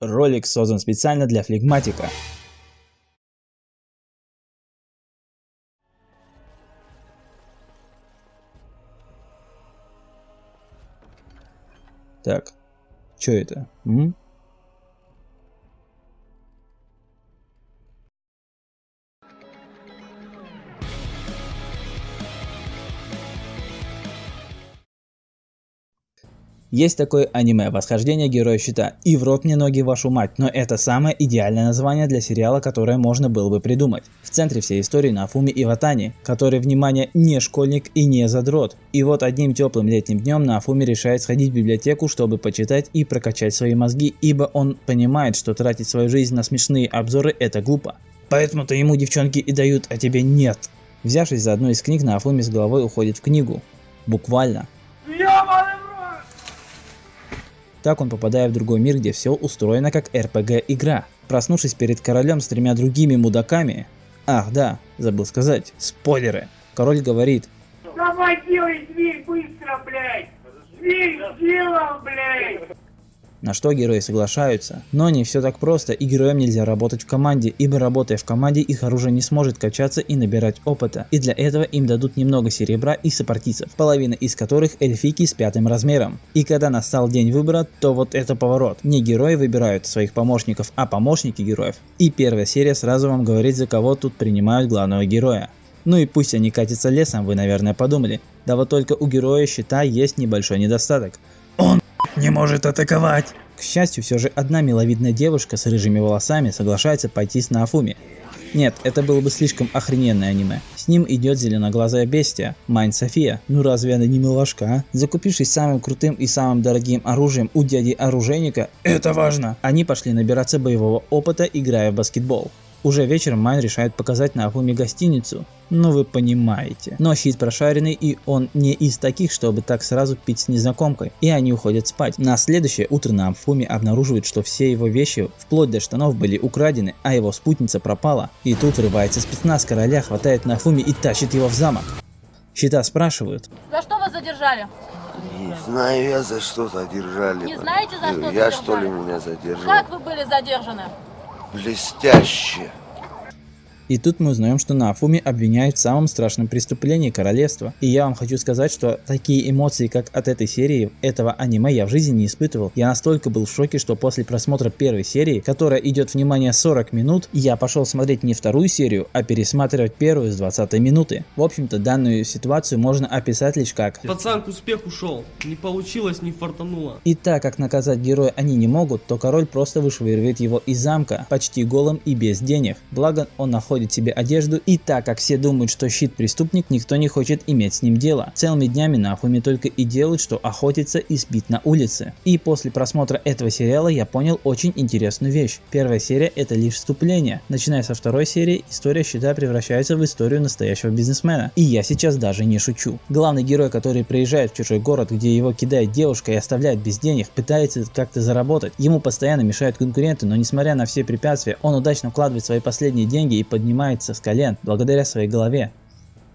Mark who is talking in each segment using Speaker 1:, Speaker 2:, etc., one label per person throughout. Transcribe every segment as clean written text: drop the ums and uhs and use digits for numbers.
Speaker 1: Ролик создан специально для флегматика. Так, что это? Есть такое аниме «Восхождение Героя Щита», и в рот мне ноги вашу мать, но это самое идеальное название для сериала, которое можно было бы придумать. В центре всей истории Нафуми Иватани, который, внимание, не школьник и не задрот. И вот одним теплым летним днем Нафуми решает сходить в библиотеку, чтобы почитать и прокачать свои мозги, ибо он понимает, что тратить свою жизнь на смешные обзоры это глупо. Поэтому-то ему девчонки и дают, а тебе нет. Взявшись за одну из книг, Нафуми с головой уходит в книгу. Буквально. Так он попадает в другой мир, где все устроено как RPG игра. Проснувшись перед королем с 3 другими мудаками... Ах да, забыл сказать, спойлеры. Король говорит:
Speaker 2: давай делай дверь быстро, блядь! Дверь сделал, блядь!
Speaker 1: На что герои соглашаются. Но не все так просто, и героям нельзя работать в команде, ибо работая в команде их оружие не сможет качаться и набирать опыта. И для этого им дадут немного серебра и сопартийцев, половина из которых эльфийки с 5 размером. И когда настал день выбора, то вот это поворот. Не герои выбирают своих помощников, а помощники героев. И первая серия сразу вам говорит, за кого тут принимают главного героя. Ну и пусть они катятся лесом, вы наверное подумали. Да вот только у героя Щита есть небольшой недостаток. Он не может атаковать. К счастью, все же одна миловидная девушка с рыжими волосами соглашается пойти с Нафуми. Нет, это было бы слишком охрененное аниме. С ним идет зеленоглазая бестия, Майн София. Ну разве она не милашка, а? Закупившись самым крутым и самым дорогим оружием у дяди-оружейника, это важно, они пошли набираться боевого опыта, играя в баскетбол. Уже вечером Майн решает показать Нафуми гостиницу. Ну вы понимаете. Но щит прошаренный, и он не из таких, чтобы так сразу пить с незнакомкой. И они уходят спать. На следующее утро Нафуми обнаруживает, что все его вещи, вплоть до штанов, были украдены, а его спутница пропала. И тут врывается спецназ короля, хватает Нафуми и тащит его в замок. Щита спрашивают:
Speaker 3: за что вас задержали?
Speaker 4: Не знаю я, за что задержали.
Speaker 3: Не знаете, за что задержали?
Speaker 4: Я что ли меня задержал?
Speaker 3: Как вы были задержаны?
Speaker 4: Блестяще.
Speaker 1: И тут мы узнаем, что Нафуми обвиняют в самом страшном преступлении королевства. И я вам хочу сказать, что такие эмоции, как от этой серии, этого аниме, я в жизни не испытывал. Я настолько был в шоке, что после просмотра первой серии, которая идет, внимание, 40 минут, я пошел смотреть не вторую серию, а пересматривать первую с 20 минуты. В общем-то, данную ситуацию можно описать лишь как:
Speaker 5: пацан к успеху шел, не получилось, не фартануло.
Speaker 1: И так как наказать героя они не могут, то король просто вышвыривает его из замка, почти голым и без денег. Благо он находит себе одежду, и так как все думают, что щит преступник, никто не хочет иметь с ним дело. Целыми днями Нафуми только и делает, что охотится и спит на улице. И после просмотра этого сериала я понял очень интересную вещь. Первая серия это лишь вступление. Начиная со второй серии, история щита превращается в историю настоящего бизнесмена. И я сейчас даже не шучу. Главный герой, который приезжает в чужой город, где его кидает девушка и оставляет без денег, пытается как-то заработать. Ему постоянно мешают конкуренты, но несмотря на все препятствия, он удачно вкладывает свои последние деньги и поднимается с колен благодаря своей голове.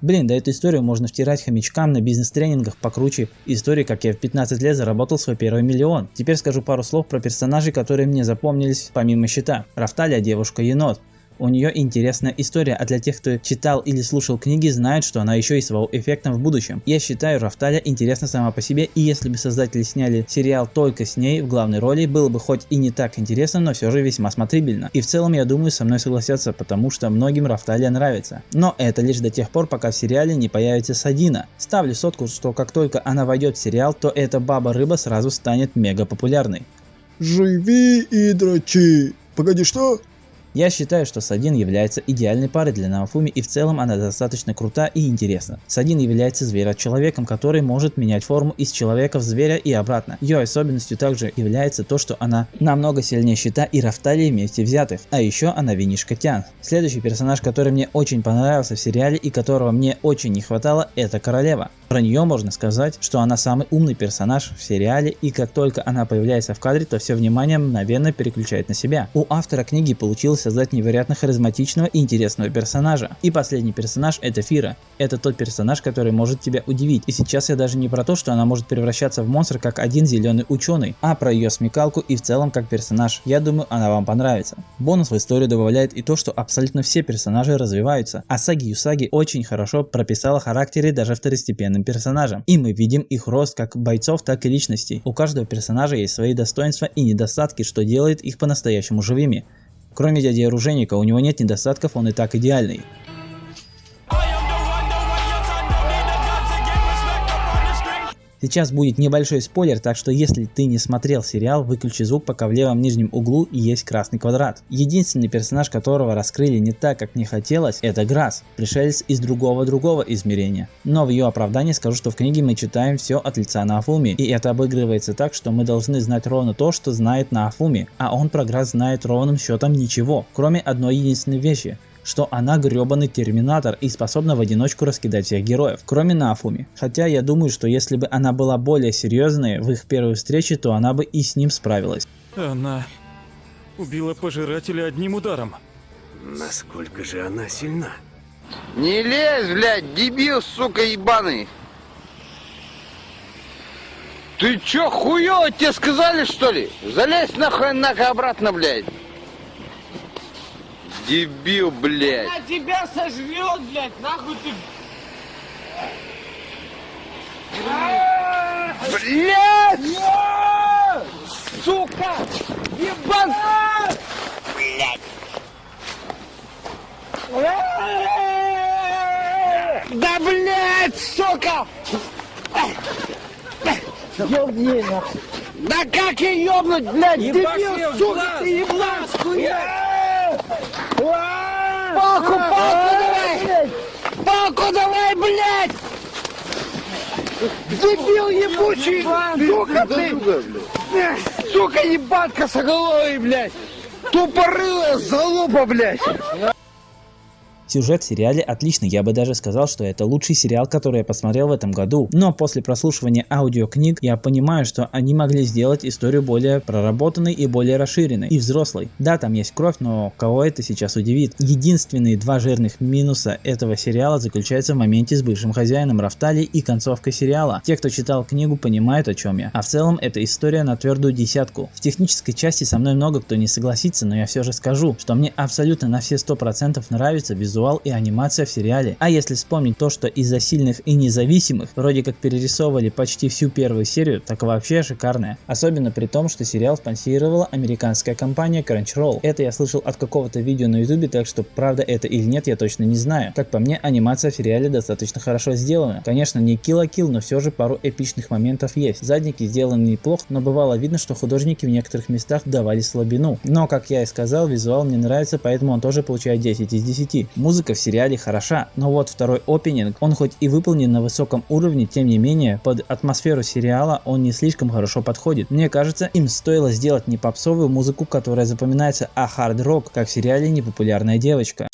Speaker 1: Блин, да эту историю можно втирать хомячкам на бизнес-тренингах покруче истории, как я в 15 лет заработал свой первый миллион. Теперь скажу пару слов про персонажей, которые мне запомнились помимо Щита. Рафталия, девушка-енот. У нее интересная история, а для тех, кто читал или слушал книги, знают, что она еще и с вау-эффектом в будущем. Я считаю, Рафталия интересна сама по себе, и если бы создатели сняли сериал только с ней в главной роли, было бы хоть и не так интересно, но все же весьма смотрибельно. И в целом, я думаю, со мной согласятся, потому что многим Рафталия нравится. Но это лишь до тех пор, пока в сериале не появится Садина. Ставлю сотку, что как только она войдет в сериал, то эта баба-рыба сразу станет мега популярной.
Speaker 6: Живи и дрочи. Погоди, что?
Speaker 1: Я считаю, что Садин является идеальной парой для Нафуми, и в целом она достаточно крута и интересна. Садин является зверочеловеком, который может менять форму из человека в зверя и обратно. Ее особенностью также является то, что она намного сильнее Щита и Рафталии вместе взятых, а еще она винишка Тян. Следующий персонаж, который мне очень понравился в сериале и которого мне очень не хватало, это королева. Про нее можно сказать, что она самый умный персонаж в сериале, и как только она появляется в кадре, то все внимание мгновенно переключает на себя. У автора книги получилось создать невероятно харизматичного и интересного персонажа. И последний персонаж — это Фира. Это тот персонаж, который может тебя удивить. И сейчас я даже не про то, что она может превращаться в монстр как один зеленый ученый, а про ее смекалку и в целом как персонаж. Я думаю, она вам понравится. Бонус в историю добавляет и то, что абсолютно все персонажи развиваются. Асаги Юсаги очень хорошо прописала характеры даже второстепенным персонажам. И мы видим их рост как бойцов, так и личностей. У каждого персонажа есть свои достоинства и недостатки, что делает их по-настоящему живыми. Кроме дяди оружейника, у него нет недостатков, он и так идеальный. Сейчас будет небольшой спойлер, так что если ты не смотрел сериал, выключи звук, пока в левом нижнем углу есть красный квадрат. Единственный персонаж, которого раскрыли не так, как мне хотелось, это Грасс, пришелец из другого измерения. Но в ее оправдании скажу, что в книге мы читаем все от лица Наофуми, и это обыгрывается так, что мы должны знать ровно то, что знает Наофуми, а он про Грасс знает ровным счетом ничего, кроме одной единственной вещи, что она гребаный терминатор и способна в одиночку раскидать всех героев, кроме Наофуми. Хотя я думаю, что если бы она была более серьезной в их первой встрече, то она бы и с ним справилась.
Speaker 7: Она убила пожирателя одним ударом.
Speaker 8: Насколько же она сильна?
Speaker 9: Не лезь, блядь, дебил, сука, ебаный. Ты чё, хуёво, тебе сказали, что ли? Залезь нахуй обратно, блядь. Дебил, блядь.
Speaker 2: Она тебя сожрет, блядь, нахуй ты.
Speaker 9: Блядь! Сука! Ебан! Блядь! Да, блядь, сука! Ёбни нахуй! Да как ее ёбнуть, блядь, дебил, сука, ты ебан! Палку давай! Палку давай, блядь! Дебил ебучий! Сука ты! Сука ебан косоголовый, блядь! Тупорылая залупа, блядь!
Speaker 1: Сюжет в сериале отличный, я бы даже сказал, что это лучший сериал, который я посмотрел в этом году. Но после прослушивания аудиокниг я понимаю, что они могли сделать историю более проработанной и более расширенной и взрослой. Да, там есть кровь, но кого это сейчас удивит? Единственные два жирных минуса этого сериала заключаются в моменте с бывшим хозяином Рафтали и концовкой сериала. Те, кто читал книгу, понимают, о чем я. А в целом это история на твердую десятку. В технической части со мной много кто не согласится, но я все же скажу, что мне абсолютно на все 100% нравится визуал и анимация в сериале. А если вспомнить то, что из-за сильных и независимых вроде как перерисовывали почти всю первую серию, так вообще шикарная. Особенно при том, что сериал спонсировала американская компания Crunchyroll. Это я слышал от какого-то видео на ютубе, так что правда это или нет, я точно не знаю. Как по мне, анимация в сериале достаточно хорошо сделана. Конечно, не Kill la Kill, но все же пару эпичных моментов есть. Задники сделаны неплохо, но бывало видно, что художники в некоторых местах давали слабину. Но, как я и сказал, визуал мне нравится, поэтому он тоже получает 10 из 10. Музыка в сериале хороша, но вот второй опенинг, он хоть и выполнен на высоком уровне, тем не менее, под атмосферу сериала он не слишком хорошо подходит. Мне кажется, им стоило сделать не попсовую музыку, которая запоминается, а хард-рок, как в сериале «Непопулярная девочка».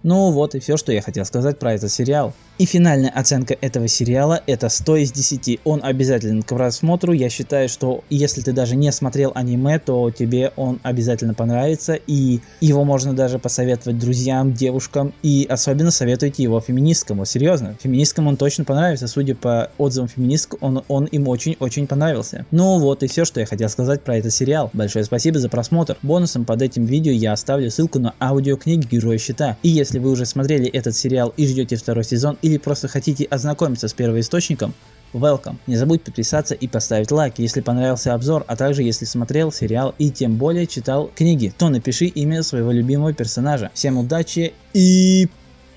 Speaker 1: Ну вот и все, что я хотел сказать про этот сериал. И финальная оценка этого сериала — это 100 из 10. Он обязателен к просмотру. Я считаю, что если ты даже не смотрел аниме, то тебе он обязательно понравится. И его можно даже посоветовать друзьям, девушкам. И особенно советуйте его феминисткам. Вот серьезно, феминисткам он точно понравится. Судя по отзывам феминисток, он им очень-очень понравился. Ну вот и все, что я хотел сказать про этот сериал. Большое спасибо за просмотр. Бонусом под этим видео я оставлю ссылку на аудиокниги Герои Щита. И если вы уже смотрели этот сериал и ждете второй сезон, или просто хотите ознакомиться с первоисточником, welcome. Не забудь подписаться и поставить лайк, если понравился обзор, а также если смотрел сериал и тем более читал книги, то напиши имя своего любимого персонажа. Всем удачи и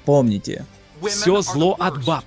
Speaker 1: помните.
Speaker 7: Все зло от баб.